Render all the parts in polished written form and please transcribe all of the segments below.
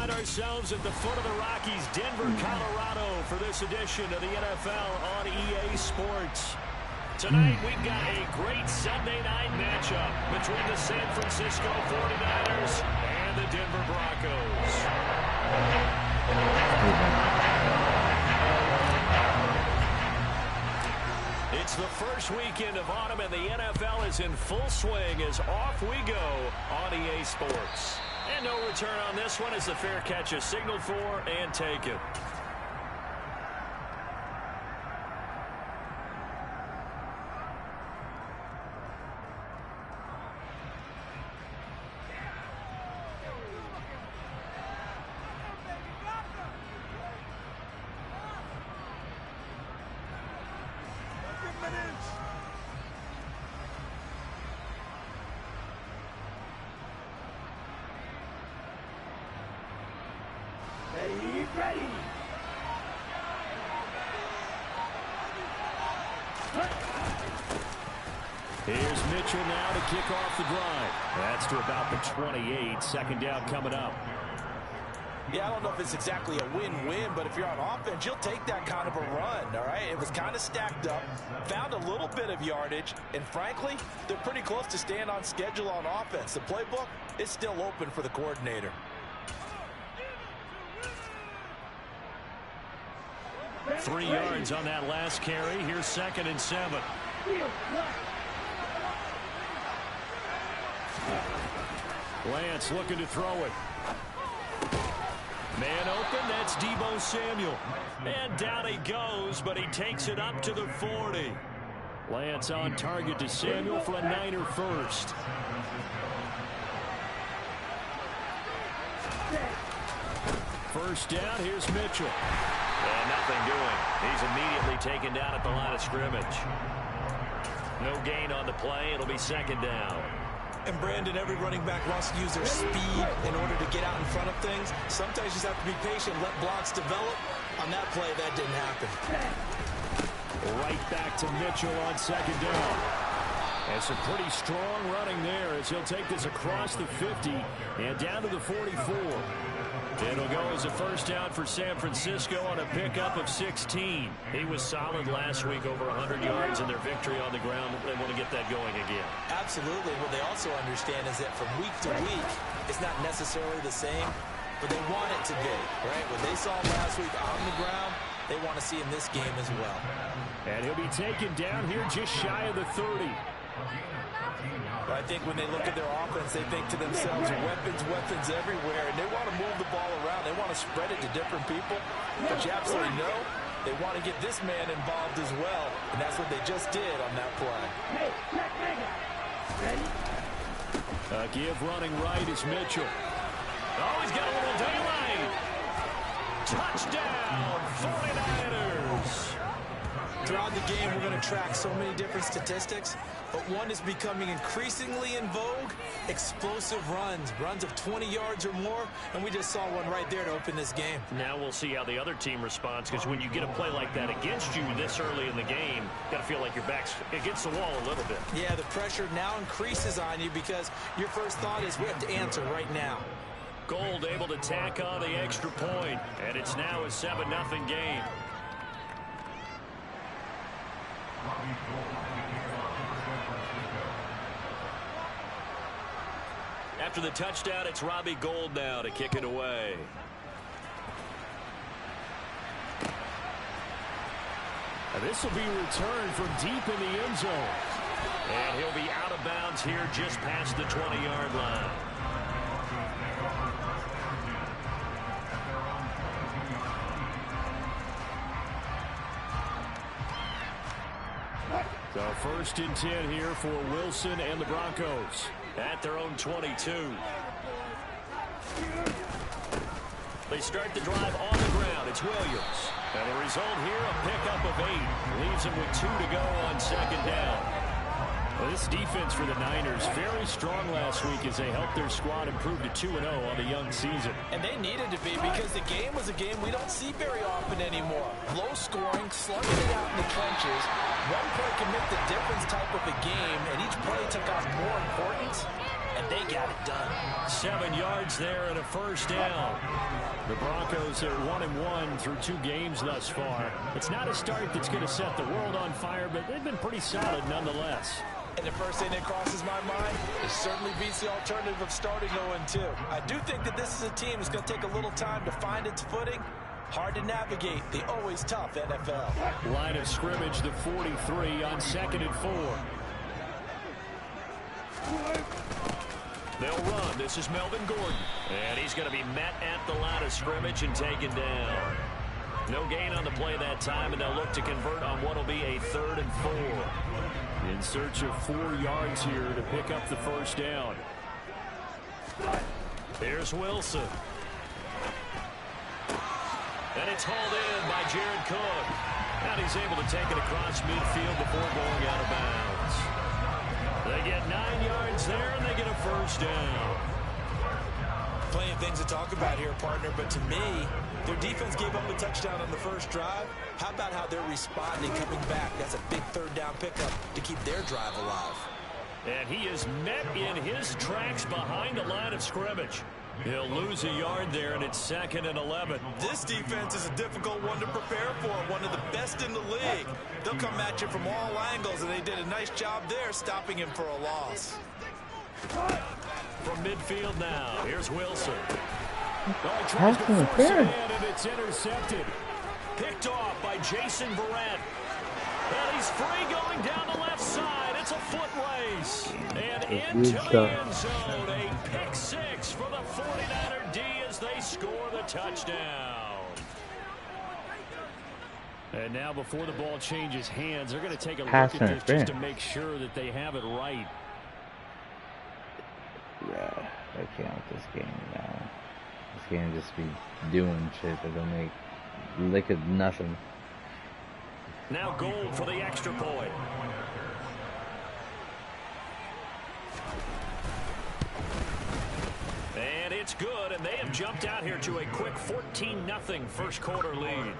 find ourselves at the foot of the Rockies, Denver, Colorado, for this edition of the NFL on EA Sports. Tonight, we've got a great Sunday night matchup between the San Francisco 49ers and the Denver Broncos. It's the first weekend of autumn, and the NFL is in full swing as off we go on EA Sports. And no return on this one as the fair catch is signaled for and taken. Ready. Here's Mitchell now to kick off the drive. That's to about the 28. Second down coming up. Yeah, I don't know if it's exactly a win-win, but if you're on offense, you'll take that kind of a run, all right? It was kind of stacked up, found a little bit of yardage, and frankly, they're pretty close to staying on schedule on offense. The playbook is still open for the coordinator. 3 yards on that last carry. Here's 2nd and 7. Lance looking to throw it. Man open, that's Deebo Samuel. And down he goes, but he takes it up to the 40. Lance on target to Samuel for a Niner first. First down, here's Mitchell. And nothing doing. He's immediately taken down at the line of scrimmage. No gain on the play. It'll be 2nd down. And Brandon, every running back wants to use their speed in order to get out in front of things. Sometimes you just have to be patient, let blocks develop. On that play, that didn't happen. Right back to Mitchell on 2nd down. And some pretty strong running there as he'll take this across the 50 and down to the 44. It'll go as a first down for San Francisco on a pickup of 16. He was solid last week, over 100 yards in their victory on the ground. They want to get that going again. Absolutely. What they also understand is that from week to week, it's not necessarily the same, but they want it to be, right? What they saw last week on the ground, they want to see in this game as well. And he'll be taken down here just shy of the 30. I think when they look at their offense, they think to themselves, weapons everywhere, and they want to move the ball around. They want to spread it to different people. But you absolutely know they want to get this man involved as well, and that's what they just did on that play. A give running right is Mitchell. Oh, he's got a little daylight. Touchdown, 49ers. Throughout the game, we're going to track so many different statistics, but one is becoming increasingly in vogue: explosive runs of 20 yards or more, and we just saw one right there to open this game. Now we'll see how the other team responds, because when you get a play like that against you this early in the game, you got to feel like your back's against the wall a little bit. Yeah, the pressure now increases on you because your first thought is we have to answer right now. Gold able to tack on the extra point, and it's now a 7-0 game. After the touchdown, it's Robbie Gould now to kick it away. And this will be returned from deep in the end zone. And he'll be out of bounds here just past the 20-yard line. So 1st and 10 here for Wilson and the Broncos at their own 22. They start the drive on the ground. It's Williams. And the result here, a pickup of 8. Leaves him with 2 to go on 2nd down. Well, this defense for the Niners, very strong last week as they helped their squad improve to 2-0 on the young season. And they needed to be, because the game was a game we don't see very often anymore. Low scoring, slugging it out in the trenches. One play can make the difference type of a game, and each play took on more importance. and they got it done. 7 yards there and a first down. The Broncos are 1-1 through 2 games thus far. It's not a start that's going to set the world on fire, but they've been pretty solid nonetheless. And the first thing that crosses my mind, it certainly beats the alternative of starting 0-2. I do think that this is a team that's going to take a little time to find its footing. Hard to navigate the always tough NFL. Line of scrimmage, the 43 on 2nd and 4. They'll run. This is Melvin Gordon. And he's going to be met at the line of scrimmage and taken down. No gain on the play that time, and they'll look to convert on what will be a 3rd and 4. In search of 4 yards here to pick up the first down. Here's Wilson. And it's hauled in by Jared Cook. And he's able to take it across midfield before going out of bounds. They get 9 yards there, and they get a first down. Plenty of things to talk about here, partner, but to me, their defense gave up a touchdown on the first drive. How about how they're responding, coming back? That's a big 3rd down pickup to keep their drive alive. And he is met in his tracks behind the line of scrimmage. He'll lose a yard there, and it's 2nd and 11. This defense is a difficult one to prepare for, one of the best in the league. They'll come at you from all angles, and they did a nice job there stopping him for a loss. From midfield now, here's Wilson. Pass interference. And it's intercepted. Picked off by Jason Verrett. And he's free going down the left side. It's a foot race. And into the end zone. A pick 6 for the 49er D as they score the touchdown. And now before the ball changes hands, they're going to take a look at this just to make sure that they have it right. Yeah, I can't with this game now. This game just be doing shit that don't make lick of nothing. Now Gold for the extra point. And it's good, and they have jumped out here to a quick 14-0 first quarter lead.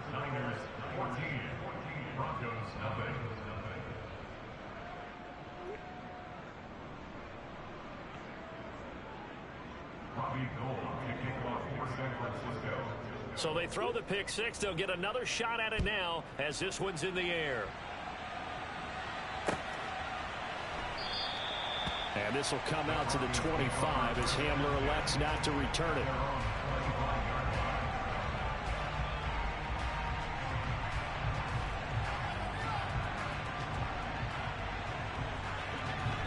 So they throw the pick 6. They'll get another shot at it now as this one's in the air. And this will come out to the 25 as Hamler elects not to return it.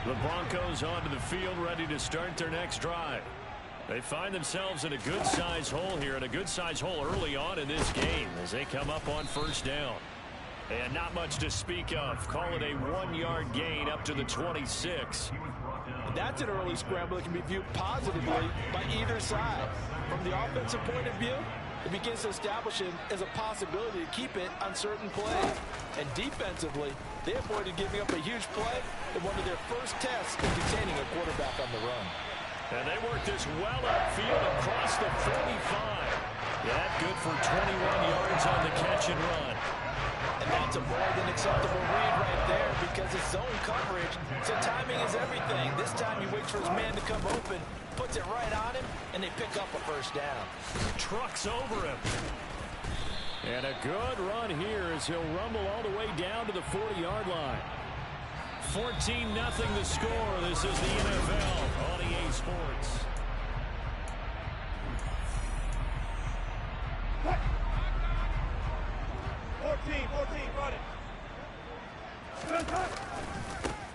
The Broncos onto the field, ready to start their next drive. They find themselves in a good-sized hole here, and a good-sized hole early on in this game as they come up on first down. And not much to speak of. Call it a 1-yard gain up to the 26. That's an early scramble that can be viewed positively by either side. From the offensive point of view, it begins to establish it as a possibility to keep it on certain plays. And defensively, they avoided giving up a huge play in one of their first tests in containing a quarterback on the run. And they work this well upfield across the 45. Yeah, good for 21 yards on the catch and run. And that's a more than acceptable read right there because it's zone coverage, so timing is everything. This time he waits for his man to come open, puts it right on him, and they pick up a first down. Trucks over him. And a good run here as he'll rumble all the way down to the 40-yard line. 14-0 the score. This is the NFL on EA Sports.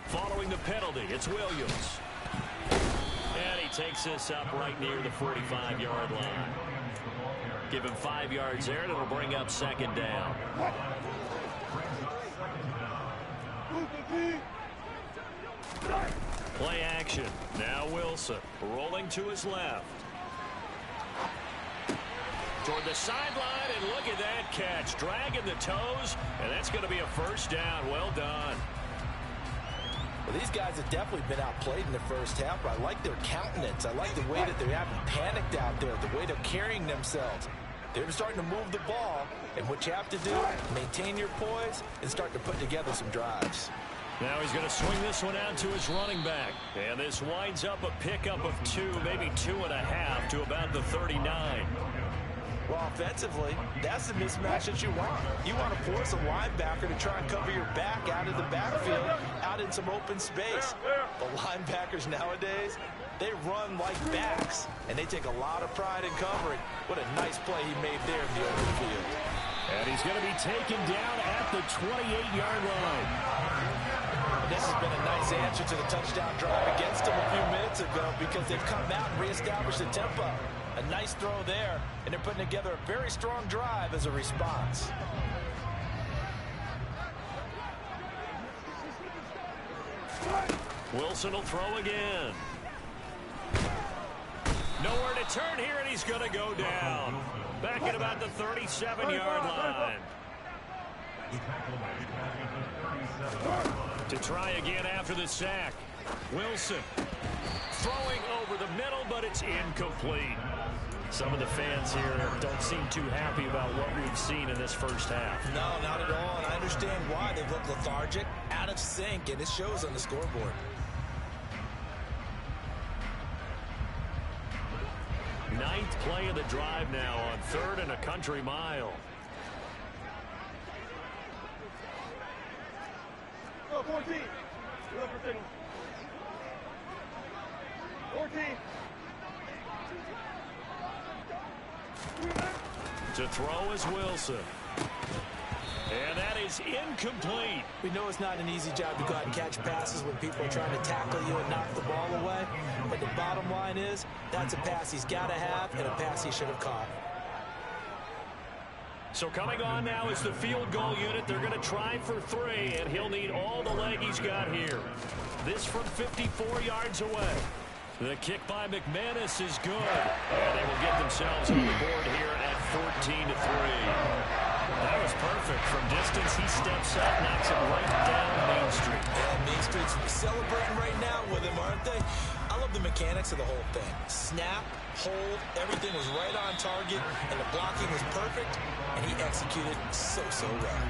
Following the penalty, it's Williams. And he takes this up right near the 45-yard line. Give him 5 yards there, and it'll bring up second down. Play action. Now Wilson rolling to his left. Toward the sideline, and look at that catch. Dragging the toes, and that's going to be a first down. Well done. Well, these guys have definitely been outplayed in the first half, but I like their countenance. I like the way that they haven't panicked out there, the way they're carrying themselves. They're starting to move the ball, and what you have to do, maintain your poise and start to put together some drives. Now he's going to swing this one out to his running back. And this winds up a pickup of 2, maybe 2.5 to about the 39. Well, offensively, that's the mismatch that you want. You want to force a linebacker to try and cover your back out of the backfield, out in some open space. The linebackers nowadays, they run like backs, and they take a lot of pride in covering. What a nice play he made there in the open field. And he's going to be taken down at the 28-yard line. This has been a nice answer to the touchdown drive against them a few minutes ago because they've come out and reestablished the tempo. A nice throw there, and they're putting together a very strong drive as a response. Wilson will throw again. Nowhere to turn here, and he's going to go down. Back at about the 37-yard line. To try again after the sack. Wilson throwing over the middle, but it's incomplete. Some of the fans here don't seem too happy about what we've seen in this first half. No, not at all, and I understand why. They look lethargic, out of sync, and it shows on the scoreboard. Ninth play of the drive now on 3rd and a country mile. Go, 14. 14. To throw is Wilson. And that is incomplete. We know it's not an easy job to go out and catch passes when people are trying to tackle you and knock the ball away. But the bottom line is, that's a pass he's got to have and a pass he should have caught. So coming on now is the field goal unit. They're going to try for 3, and he'll need all the leg he's got here. This from 54 yards away. The kick by McManus is good. And they will get themselves on the board here at 14-3. That was perfect. From distance, he steps up, knocks it right down Main Street. Yeah, Main Street's celebrating right now with him, aren't they? I love the mechanics of the whole thing. Snap, hold, everything was right on target, and the blocking was perfect, and he executed so well.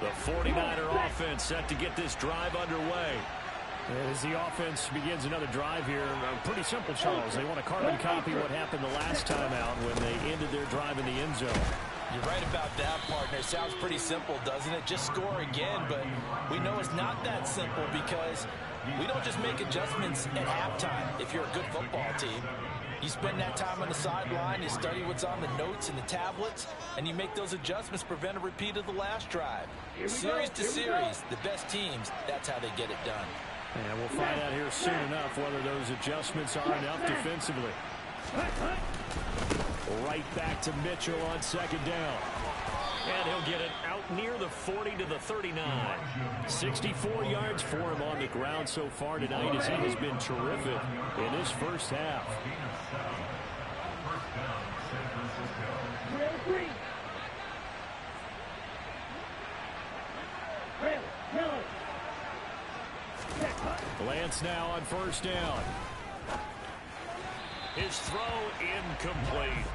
The 49er offense set to get this drive underway. As the offense begins another drive here, pretty simple, Charles. They want to carbon copy what happened the last time out when they ended their drive in the end zone. You're right about that, partner. It sounds pretty simple, doesn't it? Just score again, but we know it's not that simple because we don't just make adjustments at halftime if you're a good football team. You spend that time on the sideline, you study what's on the notes and the tablets, and you make those adjustments to prevent a repeat of the last drive. Series to series, the best teams, that's how they get it done. And we'll find out here soon enough whether those adjustments are enough defensively. Right back to Mitchell on 2nd down. And he'll get it out near the 40 to the 39. 64 yards for him on the ground so far tonight as he has been terrific in his first half. Lance now on 1st down. His throw incomplete.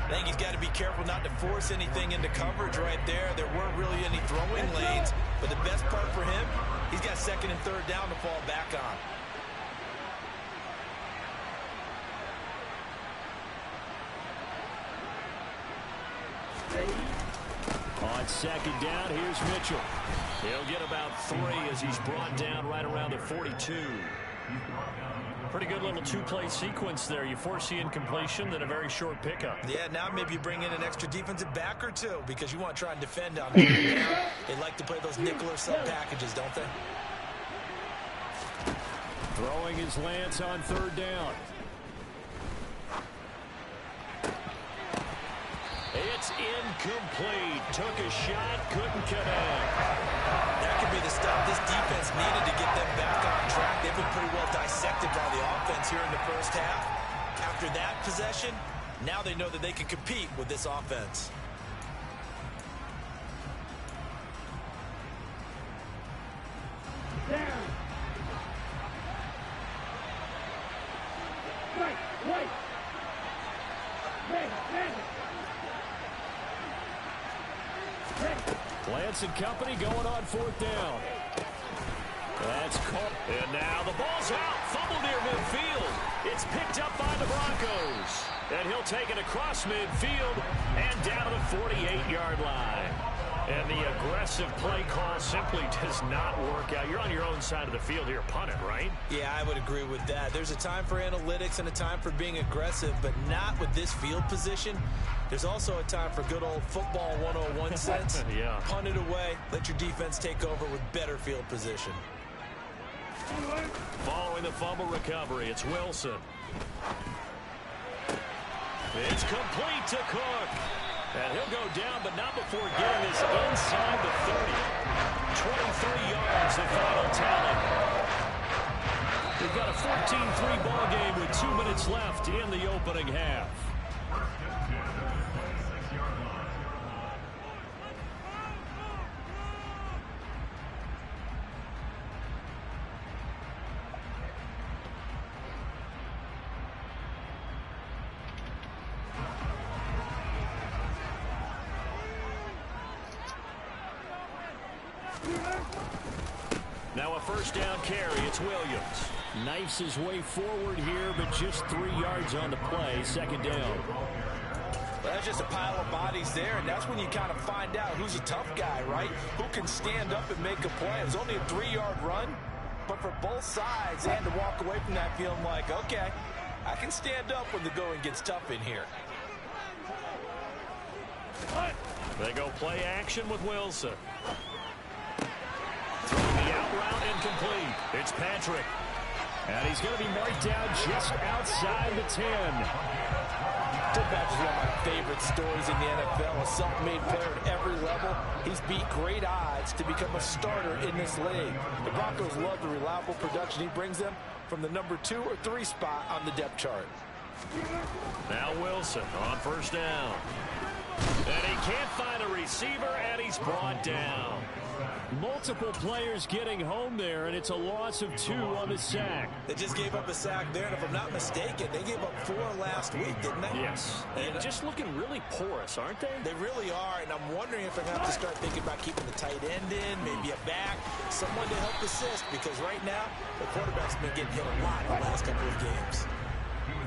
I think he's got to be careful not to force anything into coverage right there. There weren't really any throwing lanes, but the best part for him, he's got 2nd and 3rd down to fall back on. On 2nd down, here's Mitchell. He'll get about 3 as he's brought down right around the 42. Pretty good little 2-play sequence there. You force the incompletion, then a very short pickup. Yeah, now maybe you bring in an extra defensive back or 2 because you want to try and defend on them. They like to play those nickel or sub packages, don't they? Throwing is Lance on 3rd down. It's incomplete. Took a shot, couldn't connect. That could be the stuff this defense needed to get them back on track. They've been pretty well dissected by the offense here in the first half. After that possession, now they know that they can compete with this offense. Down. Right. Man. defense and company going on 4th down. That's caught. And now the ball's out. Fumble near midfield. It's picked up by the Broncos. And he'll take it across midfield and down to the 48-yard line. And the aggressive play call simply does not work out. You're on your own side of the field here, punt it, right? Yeah, I would agree with that. There's a time for analytics and a time for being aggressive, but not with this field position. There's also a time for good old football 101 sense. Yeah. Punt it away. Let your defense take over with better field position. Following the fumble recovery, it's Wilson. It's complete to Cook. And he'll go down, but not before getting this inside the 30. 23 yards, the final tally. We've got a 14-3 ball game with 2 minutes left in the opening half. Now a first down carry. It's Williams. Knifes his way forward here, but just 3 yards on the play. 2nd down. Well, that's just a pile of bodies there, and that's when you kind of find out who's a tough guy, right? Who can stand up and make a play. It was only a 3-yard run, but for both sides, they had to walk away from that feeling like, okay, I can stand up when the going gets tough in here. They go play action with Wilson. Throwing the out route incomplete. It's Patrick. And he's going to be marked down just outside the 10. Patrick's one of my favorite stories in the NFL. A self-made player at every level. He's beat great odds to become a starter in this league. The Broncos love the reliable production he brings them from the number 2 or 3 spot on the depth chart. Now Wilson on first down. And he can't find a receiver, and he's brought down. Multiple players getting home there, and it's a loss of 2 on the sack. They just gave up a sack there, and if I'm not mistaken, they gave up 4 last week, didn't they? Yes. And just looking really porous, aren't they? They really are, and I'm wondering if they're going to have to start thinking about keeping the tight end in, maybe a back, someone to help assist, because right now, the quarterback's been getting hit a lot in the last couple of games.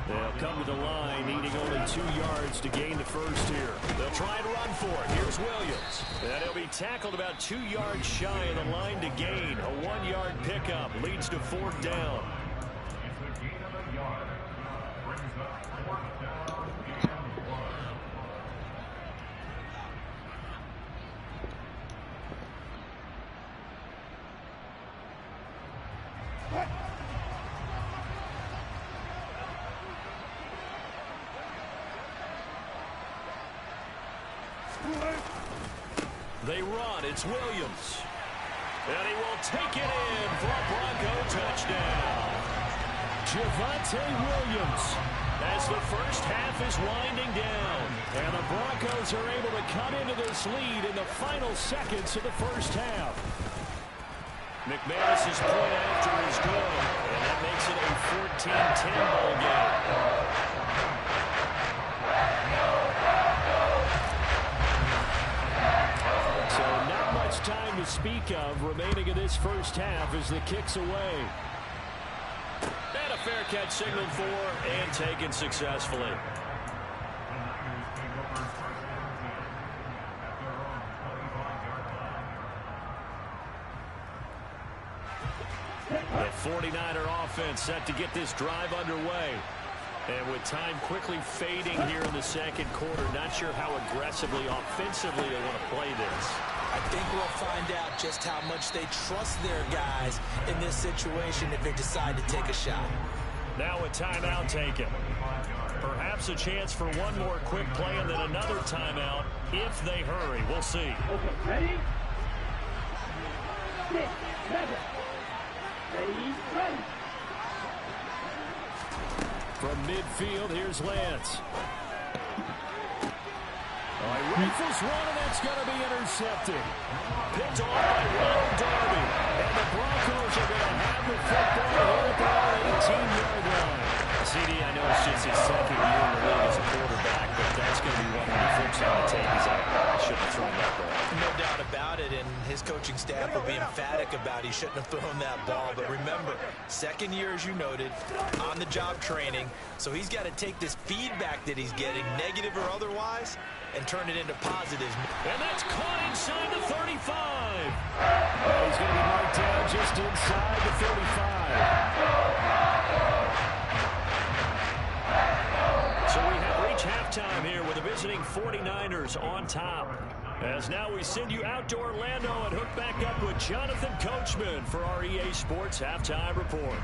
They'll come to the line, needing only 2 yards to gain the first here. They'll try and run for it. Here's Williams. And he'll be tackled about 2 yards shy of the line to gain. A 1-yard pickup leads to 4th down. They run. It's Williams. And he will take it in for a Bronco touchdown. Javonte Williams as the first half is winding down. And the Broncos are able to come into this lead in the final seconds of the first half. McManus's point after is good. And that makes it a 14-10 ball game. Time to speak of remaining in this first half as the kick's away. And a fair catch signaled for and taken successfully. The 49er offense set to get this drive underway. And with time quickly fading here in the second quarter, not sure how aggressively, offensively they want to play this. I think we'll find out just how much they trust their guys in this situation if they decide to take a shot. Now a timeout taken. Perhaps a chance for one more quick play and then another timeout if they hurry. We'll see. Okay, ready? 6, 7. Ready? From midfield, here's Lance. He rifles one, and that's going to be intercepted. Picked off by Ronald Darby. And the Broncos are going to have the football here at their 18-yard line. CD, I know it's just his second year in the league as a quarterback, but that's going to be one when he flips on the tape. He's like, I shouldn't have thrown that ball. No doubt about it. coaching staff will be emphatic about he shouldn't have thrown that ball. But remember, second year, as you noted, on-the-job training. So he's got to take this feedback that he's getting, negative or otherwise, and turn it into positives. And that's caught inside the 35. He's going to be marked down just inside the 35. So we have reached halftime here with the visiting 49ers on top. As now we send you out to Orlando and hook back up with Jonathan Coachman for our EA Sports Halftime Report.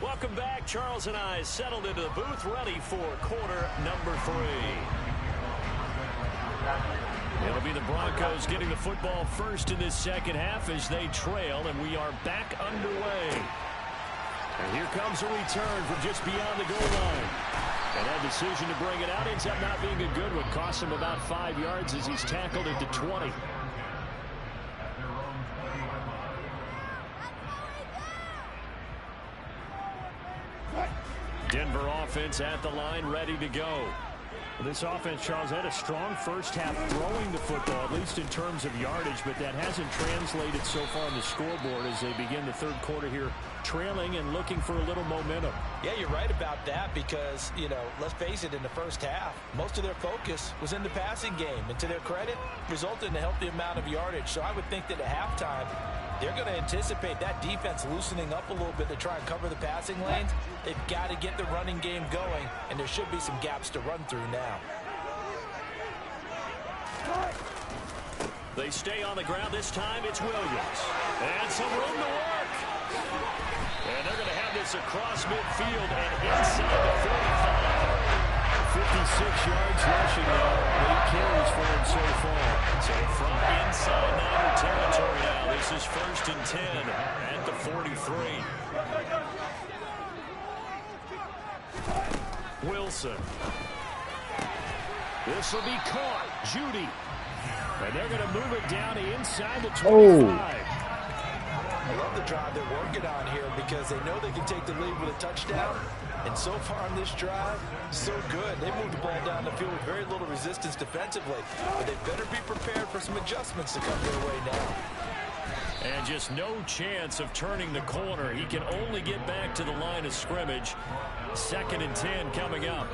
Welcome back. Charles and I settled into the booth, ready for quarter number 3. It'll be the Broncos getting the football first in this second half as they trail, and we are back underway. And here comes a return from just beyond the goal line. And that decision to bring it out ends up not being a good one. Costs him about 5 yards as he's tackled at the 20. Denver offense at the line, ready to go. This offense, Charles, had a strong first half throwing the football, at least in terms of yardage, but that hasn't translated so far on the scoreboard as they begin the third quarter here, trailing and looking for a little momentum. Yeah, you're right about that because, you know, let's face it, in the first half, most of their focus was in the passing game. And to their credit, resulted in a healthy amount of yardage. So I would think that at halftime, they're going to anticipate that defense loosening up a little bit to try and cover the passing lanes. They've got to get the running game going, and there should be some gaps to run through now. They stay on the ground. This time it's Williams. And some room to work. And they're going to have this across midfield and inside the 45. 56 yards rushing now. 8 carries for him so far. So from inside Niner territory now, this is 1st and 10 at the 43. Wilson. This will be caught. Judy. And they're going to move it down to inside the 25. I love the drive they're working on here because they know they can take the lead with a touchdown. And so far on this drive, so good. They moved the ball down the field with very little resistance defensively. But they better be prepared for some adjustments to come their way now. And just no chance of turning the corner. He can only get back to the line of scrimmage. 2nd and 10 coming up.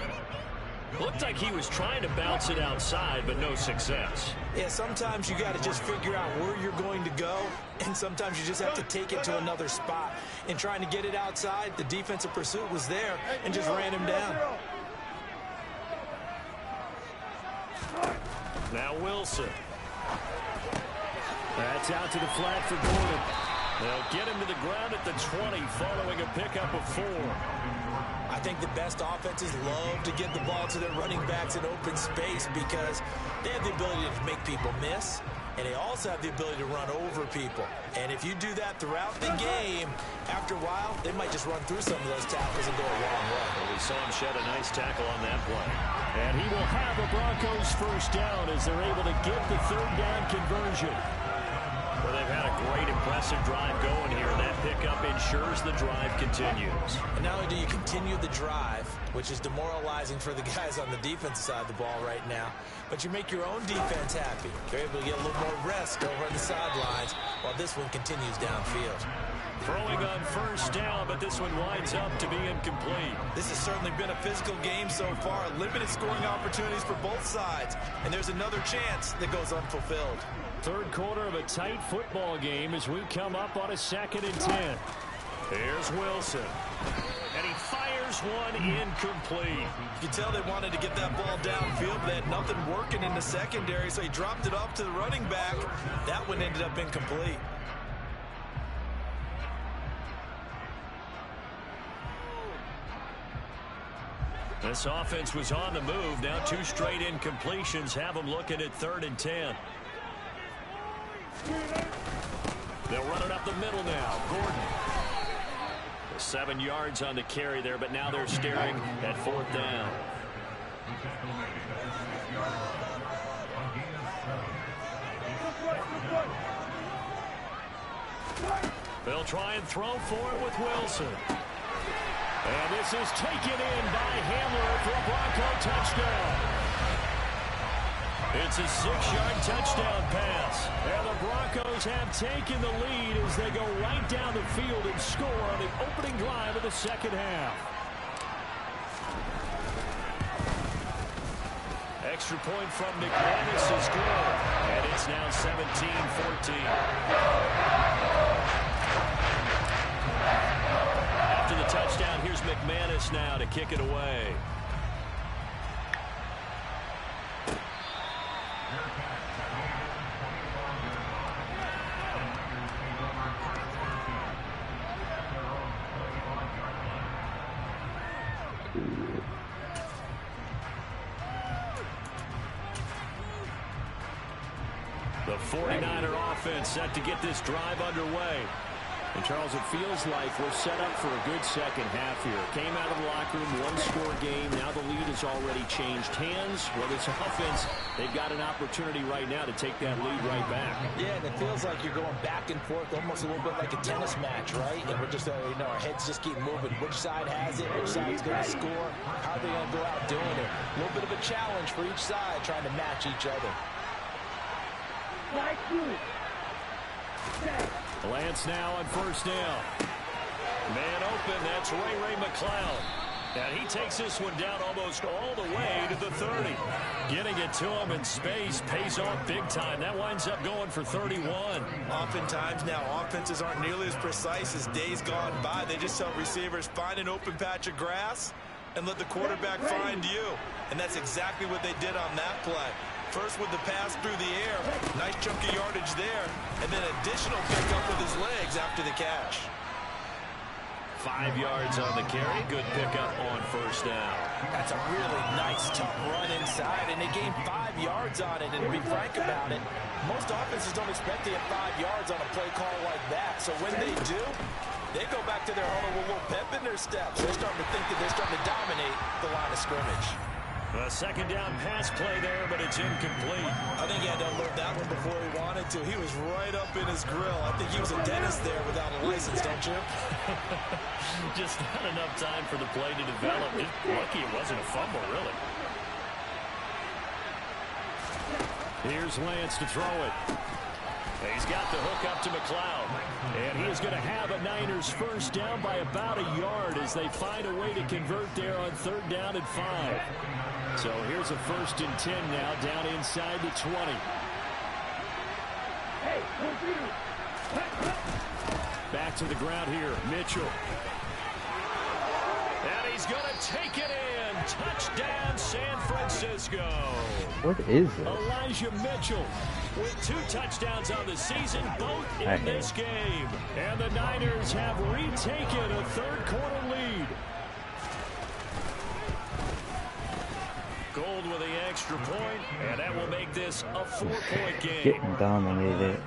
Looked like he was trying to bounce it outside, but no success. Yeah, sometimes you got to just figure out where you're going to go, and sometimes you just have to take it to another spot. In trying to get it outside, the defensive pursuit was there and just ran him down. Now Wilson. That's out to the flat for Gordon. They'll get him to the ground at the 20 following a pickup of 4. I think the best offenses love to get the ball to their running backs in open space because they have the ability to make people miss, and they also have the ability to run over people. And if you do that throughout the game, after a while, they might just run through some of those tackles and go a long way. Well, we saw him shed a nice tackle on that play. And he will have a Broncos first down as they're able to get the 3rd down conversion. Well, they've had a great, impressive drive going here. That pickup ensures the drive continues. And not only do you continue the drive, which is demoralizing for the guys on the defensive side of the ball right now, but you make your own defense happy. They're able to get a little more rest over on the sidelines while this one continues downfield. Throwing on first down, but this one winds up to be incomplete. This has certainly been a physical game so far. Limited scoring opportunities for both sides. And there's another chance that goes unfulfilled. Third quarter of a tight football game as we come up on a 2nd and 10. Here's Wilson. And he fires one incomplete. You can tell they wanted to get that ball downfield, but they had nothing working in the secondary, so he dropped it off to the running back. That one ended up incomplete. This offense was on the move. Now 2 straight incompletions have them looking at 3rd and 10. They'll run it up the middle now. Gordon. 7 yards on the carry there, but now they're staring at 4th down. They'll try and throw for it with Wilson. And this is taken in by Hamler for a Bronco touchdown. It's a 6-yard touchdown pass. And the Broncos have taken the lead as they go right down the field and score on the opening drive of the second half. Extra point from McManus is good. And it's now 17-14. After the touchdown, here's McManus now to kick it away. The 49er offense set to get this drive underway. And, Charles, it feels like we're set up for a good second half here. Came out of the locker room, one-score game. Now the lead has already changed hands. Well, this offense, they've got an opportunity right now to take that lead right back. Yeah, and it feels like you're going back and forth, almost a little bit like a tennis match, right? And we're just, our heads just keep moving. Which side has it? Which side's going to score? How are they going to go out doing it? A little bit of a challenge for each side, trying to match each other. Lance now on first down. Man open, that's Ray McCloud. And he takes this one down almost all the way to the 30. Getting it to him in space pays off big time. That winds up going for 31. Oftentimes now, offenses aren't nearly as precise as days gone by. They just tell receivers, find an open patch of grass and let the quarterback find you. And that's exactly what they did on that play. First with the pass through the air, nice chunk of yardage there, and then additional pickup with his legs after the catch. 5 yards on the carry, good pickup on first down. That's a really nice tough run inside, and they gained 5 yards on it. And to be frank about it, most offenses don't expect to get 5 yards on a play call like that. So when they do, they go back to their huddle with a little pep in their steps. They're starting to think that they're starting to dominate the line of scrimmage. A second down pass play there, but it's incomplete. I think he had to unload that one before he wanted to. He was right up in his grill. I think he was a dentist there without a license, don't you? Just not enough time for the play to develop. Lucky it wasn't a fumble, really. Here's Lance to throw it. He's got the hook up to McCloud. And he is going to have a Niners first down by about a yard as they find a way to convert there on third down and 5. So here's a 1st and 10 now down inside the 20. Back to the ground here, Mitchell. And he's going to take it in. Touchdown, San Francisco. What is this? Elijah Mitchell with 2 touchdowns on the season, both in this game. And the Niners have retaken a third-quarter lead. Gold with the extra point, and that will make this a 4-point game. Getting dominated.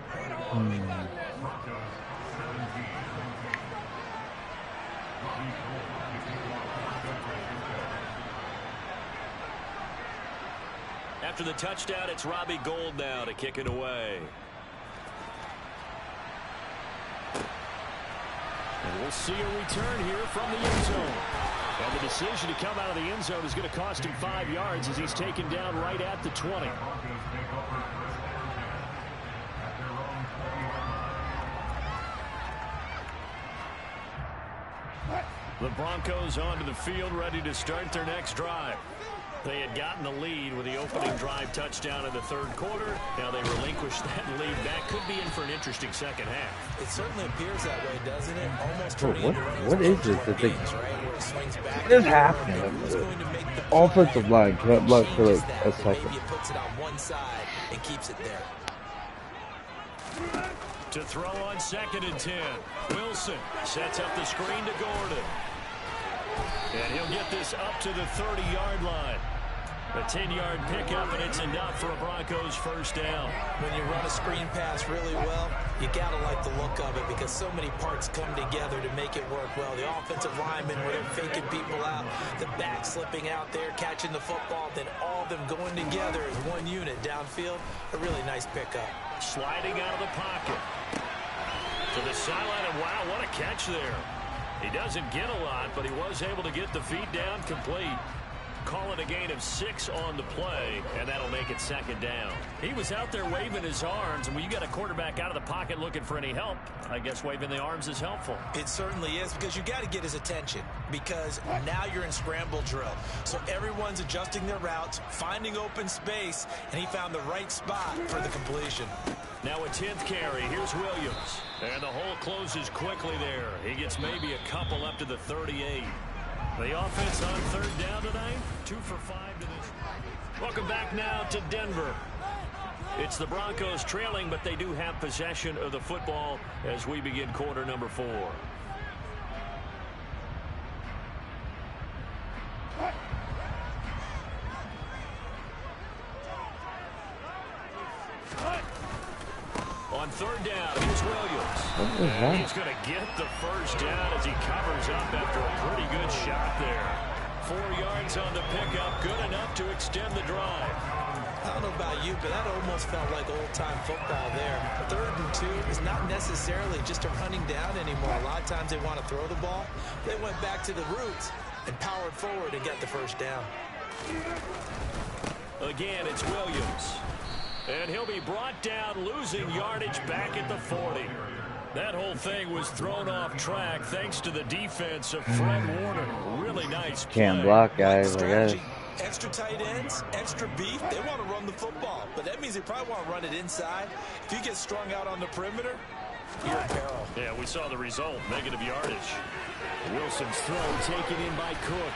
After the touchdown, it's Robbie Gould now to kick it away. And we'll see a return here from the end zone. And the decision to come out of the end zone is going to cost him 5 yards as he's taken down right at the 20. The Broncos onto the field, ready to start their next drive. They had gotten the lead with the opening drive touchdown in the third quarter. Now they relinquished that lead. That could be in for an interesting second half. It certainly appears that way, doesn't it? Almost What is this? What is happening? The offensive line can't block for like a second. Maybe it puts it on one side and keeps it there. To throw on 2nd and 10. Wilson sets up the screen to Gordon. And he'll get this up to the 30-yard line. A 10-yard pickup, and it's enough for a Broncos first down. When you run a screen pass really well, you got to like the look of it because so many parts come together to make it work well. The offensive linemen, where they're faking people out, the back slipping out there, catching the football, then all of them going together as one unit downfield. A really nice pickup. Sliding out of the pocket. To the sideline, and wow, what a catch there. He doesn't get a lot, but he was able to get the feet down complete. call it a gain of 6 on the play, and that'll make it second down. He was out there waving his arms, and when you got a quarterback out of the pocket looking for any help, I guess waving the arms is helpful. It certainly is, because you got to get his attention, because now you're in scramble drill. So everyone's adjusting their routes, finding open space, and he found the right spot for the completion. Now a 10th carry. Here's Williams. And the hole closes quickly there. He gets maybe a couple up to the 38. The offense on third down tonight. 2 for 5 to this. Welcome back now to Denver. It's the Broncos trailing, but they do have possession of the football as we begin quarter number 4. On third down, here's Williams. And he's going to get the first down as he covers up after a pretty good shot there. 4 yards on the pickup, good enough to extend the drive. I don't know about you, but that almost felt like old-time football there. 3rd and 2 is not necessarily just a running down anymore. A lot of times they want to throw the ball. They went back to the roots and powered forward and got the first down. Again, it's Williams. And he'll be brought down, losing yardage back at the 40. That whole thing was thrown off track thanks to the defense of Fred Warner. Really nice play. Can't block, guys. I guess. Extra tight ends, extra beef. They want to run the football, but that means they probably want to run it inside. If you get strung out on the perimeter, you're in peril. Yeah, we saw the result, negative yardage. Wilson's throw taken in by Cook.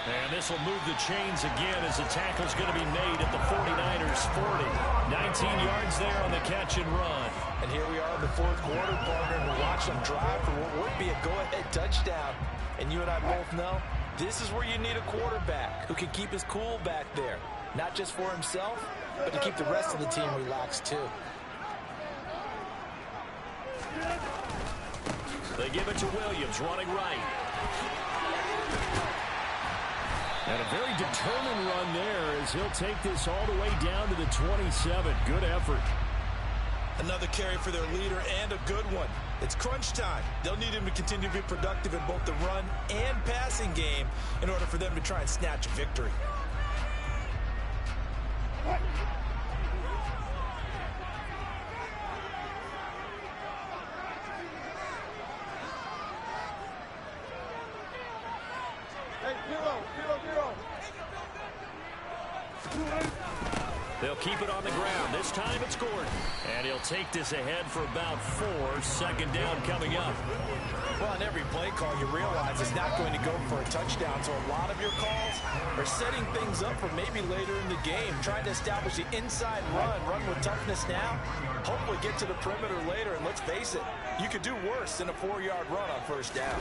And this will move the chains again as the tackle's going to be made at the 49ers 40. 19 yards there on the catch and run. And here we are in the 4th quarter, partner, and we're watching them drive for what would be a go-ahead touchdown. And you and I both know this is where you need a quarterback who can keep his cool back there. Not just for himself, but to keep the rest of the team relaxed too. They give it to Williams, running right. And a very determined run there as he'll take this all the way down to the 27. Good effort. Another carry for their leader and a good one. It's crunch time. They'll need him to continue to be productive in both the run and passing game in order for them to try and snatch a victory. They'll keep it on the ground. This time it's Gordon. And he'll take this ahead for about 4. Second down coming up. Well, on every play call, you realize it's not going to go for a touchdown. So a lot of your calls are setting things up for maybe later in the game, trying to establish the inside run with toughness now. Hopefully get to the perimeter later. And let's face it, you could do worse than a 4-yard run on first down.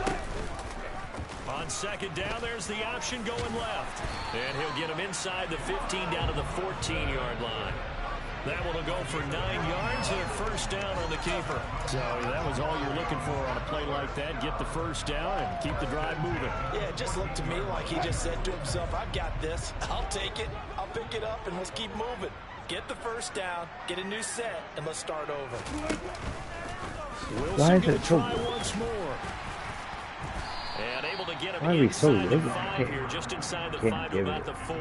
On second down, there's the option going left. And he'll get him inside the 15 down to the 14-yard line. That one will go for 9 yards and a first down on the keeper. So that was all you're looking for on a play like that. Get the first down and keep the drive moving. Yeah, it just looked to me like he just said to himself, I've got this. I'll take it. I'll pick it up, and let's keep moving. Get the first down, get a new set, and let's start over. Wilson going to try once more. And able to get him inside the 5 here, just inside the 5, about the 4.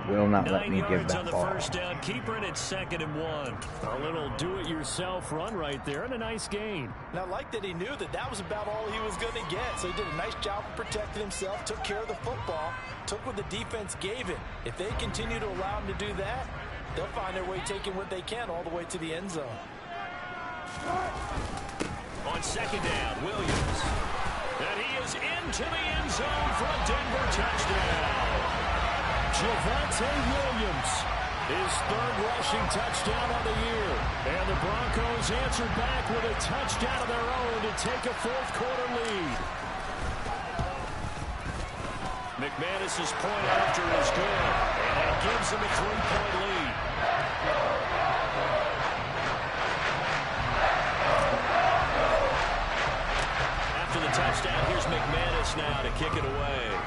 Will not let me 9 give yards that on the ball. first down. Keeper in at 2nd and 1. A little do-it-yourself run right there, and a nice gain. Now, I like that he knew that that was about all he was going to get. So he did a nice job of protecting himself, took care of the football, took what the defense gave him. If they continue to allow him to do that, they'll find their way taking what they can all the way to the end zone. On second down, Williams. And he is into the end zone for a Denver touchdown. Javonte Williams, his 3rd rushing touchdown of the year. And the Broncos answered back with a touchdown of their own to take a 4th quarter lead. McManus's point after is good, and that gives them a 3-point lead. After the touchdown, here's McManus now to kick it away.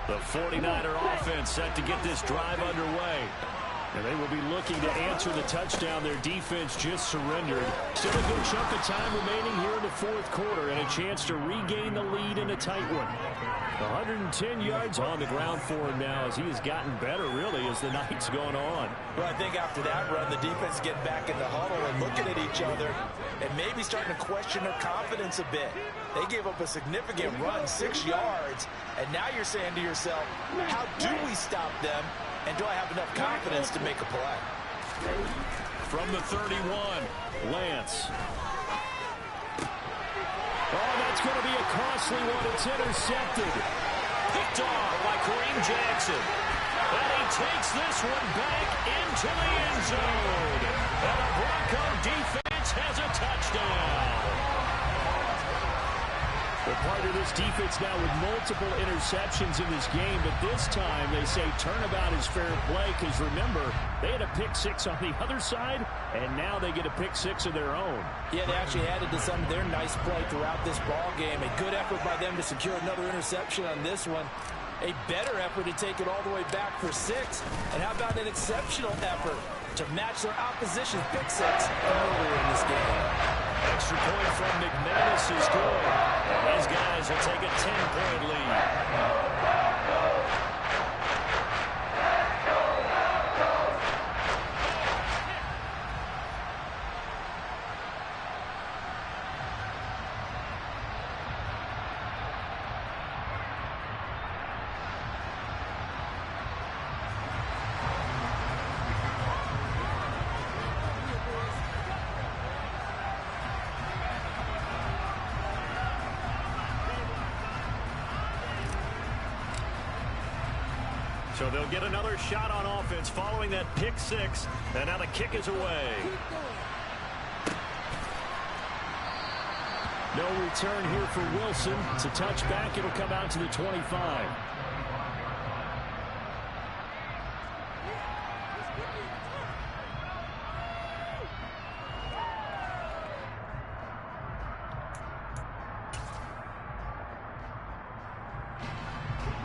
The 49er offense set to get this drive underway. And they will be looking to answer the touchdown their defense just surrendered. Still a good chunk of time remaining here in the fourth quarter and a chance to regain the lead in a tight one. 110 yards on the ground for him now as he has gotten better, really, as the night's gone on. Well, I think after that run, the defense getting back in the huddle and looking at each other and maybe starting to question their confidence a bit. They gave up a significant run, 6 yards, and now you're saying to yourself, how do we stop them? And do I have enough confidence to make a play? From the 31, Lance. Oh, that's going to be a costly one. It's intercepted. Picked off by Kareem Jackson. And he takes this one back into the end zone. And the Bronco defense has a touchdown. Well, part of this defense now with multiple interceptions in this game, but this time they say turnabout is fair play because, remember, they had a pick-6 on the other side, and now they get a pick-6 of their own. Yeah, they actually added to some of their nice play throughout this ball game. A good effort by them to secure another interception on this one. A better effort to take it all the way back for 6. And how about an exceptional effort to match their opposition's pick-6 earlier in this game? Extra point from McManus is good. And these guys will take a 10-point lead. So they'll get another shot on offense following that pick-6, and now the kick is away. No return here for Wilson. It's a touchback. It'll come out to the 25.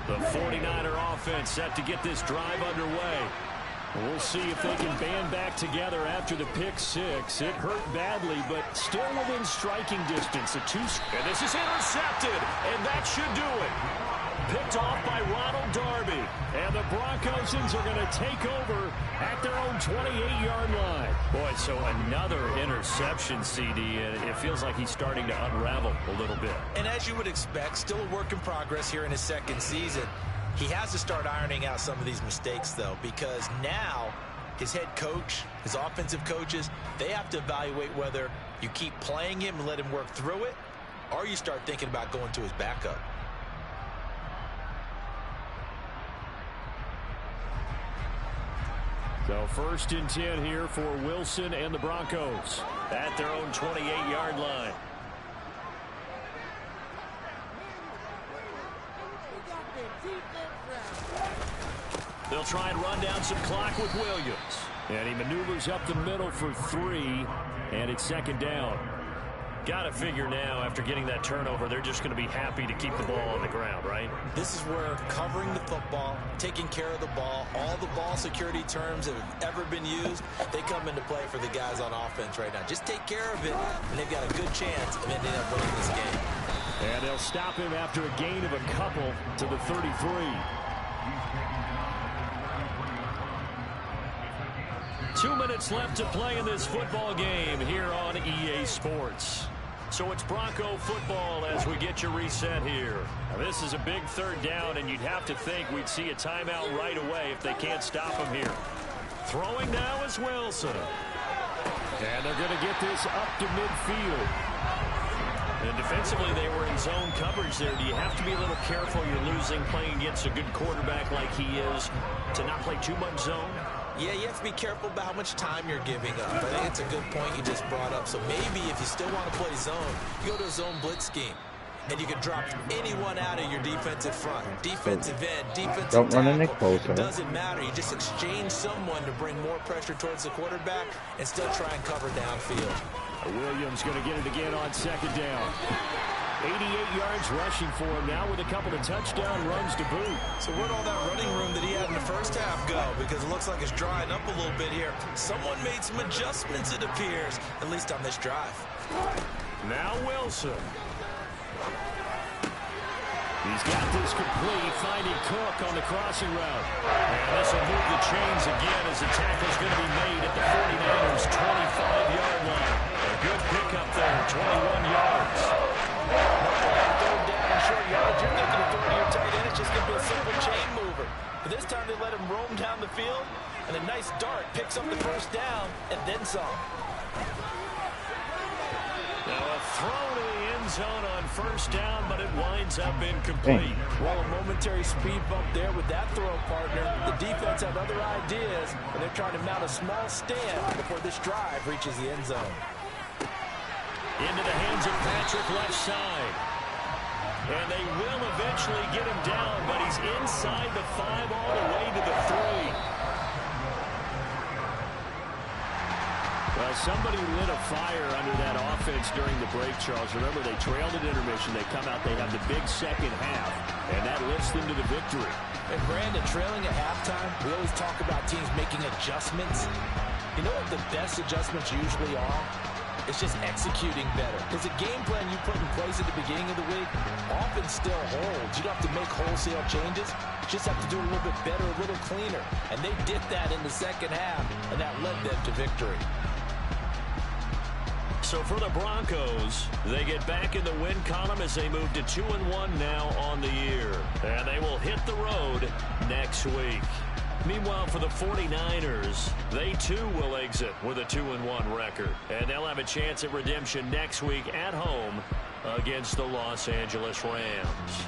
The 49er offense set to get this drive underway. We'll see if they can band back together after the pick-6. It hurt badly, but still within striking distance. And this is intercepted, and that should do it. Picked off by Ronald Darby. And the Broncosins are going to take over at their own 28-yard line. Boy, so another interception, CD, and it feels like he's starting to unravel a little bit. And as you would expect, still a work in progress here in his second season. He has to start ironing out some of these mistakes, though, because now his head coach, his offensive coaches, they have to evaluate whether you keep playing him and let him work through it, or you start thinking about going to his backup. So 1st and 10 here for Wilson and the Broncos at their own 28-yard line. They'll try and run down some clock with Williams. And he maneuvers up the middle for 3, and it's 2nd down. Got to figure now, after getting that turnover, they're just going to be happy to keep the ball on the ground, right? This is where covering the football, taking care of the ball, all the ball security terms that have ever been used, they come into play for the guys on offense right now. Just take care of it, and they've got a good chance of ending up winning this game. And they'll stop him after a gain of a couple to the 33. 2 minutes left to play in this football game here on EA Sports. So it's Bronco football as we get you reset here. Now this is a big 3rd down, and you'd have to think we'd see a timeout right away if they can't stop him here. Throwing now is Wilson. And they're going to get this up to midfield. And defensively, they were in zone coverage there. Do you have to be a little careful? You're losing, playing against a good quarterback like he is, to not play too much zone? Yeah, you have to be careful about how much time you're giving up. I think it's a good point you just brought up. So maybe if you still want to play zone, you go to a zone blitz scheme. And you can drop anyone out of your defensive front. Defensive end, defensive Don't tackle. run any closer. It doesn't matter. You just exchange someone to bring more pressure towards the quarterback and still try and cover downfield. Williams going to get it again on 2nd down. 88 yards rushing for him now with a couple of touchdown runs to boot. So where'd all that running room that he had in the first half go? Because it looks like it's drying up a little bit here. Someone made some adjustments, it appears, at least on this drive. Now Wilson. He's got this complete, finding Cook on the crossing route. And this will move the chains again as the tackle's going to be made at the 49ers' 25-yard line. A good pickup there, 21 yards. Third down and short yards. You're thinking of throwing to your tight end. It's just going to be a simple chain mover. But this time they let him roam down the field, and a nice dart picks up the first down and then some. Now a throw to the end zone on first down, but it winds up incomplete. Well, a momentary speed bump there with that throw, partner. The defense had other ideas, and they're trying to mount a small stand before this drive reaches the end zone. Into the hands of Patrick left side. And they will eventually get him down, but he's inside the 5 all the way to the 3. Well, somebody lit a fire under that offense during the break, Charles. Remember, they trailed at intermission. They come out, they have the big second half, and that lifts them to the victory. And Brandon, trailing at halftime, we always talk about teams making adjustments. You know what the best adjustments usually are? It's just executing better. Because the game plan you put in place at the beginning of the week often still holds. You don't have to make wholesale changes. You just have to do a little bit better, a little cleaner. And they did that in the second half, and that led them to victory. So for the Broncos, they get back in the win column as they move to 2-1 now on the year. And they will hit the road next week. Meanwhile, for the 49ers, they too will exit with a 2-1 record. And they'll have a chance at redemption next week at home against the Los Angeles Rams.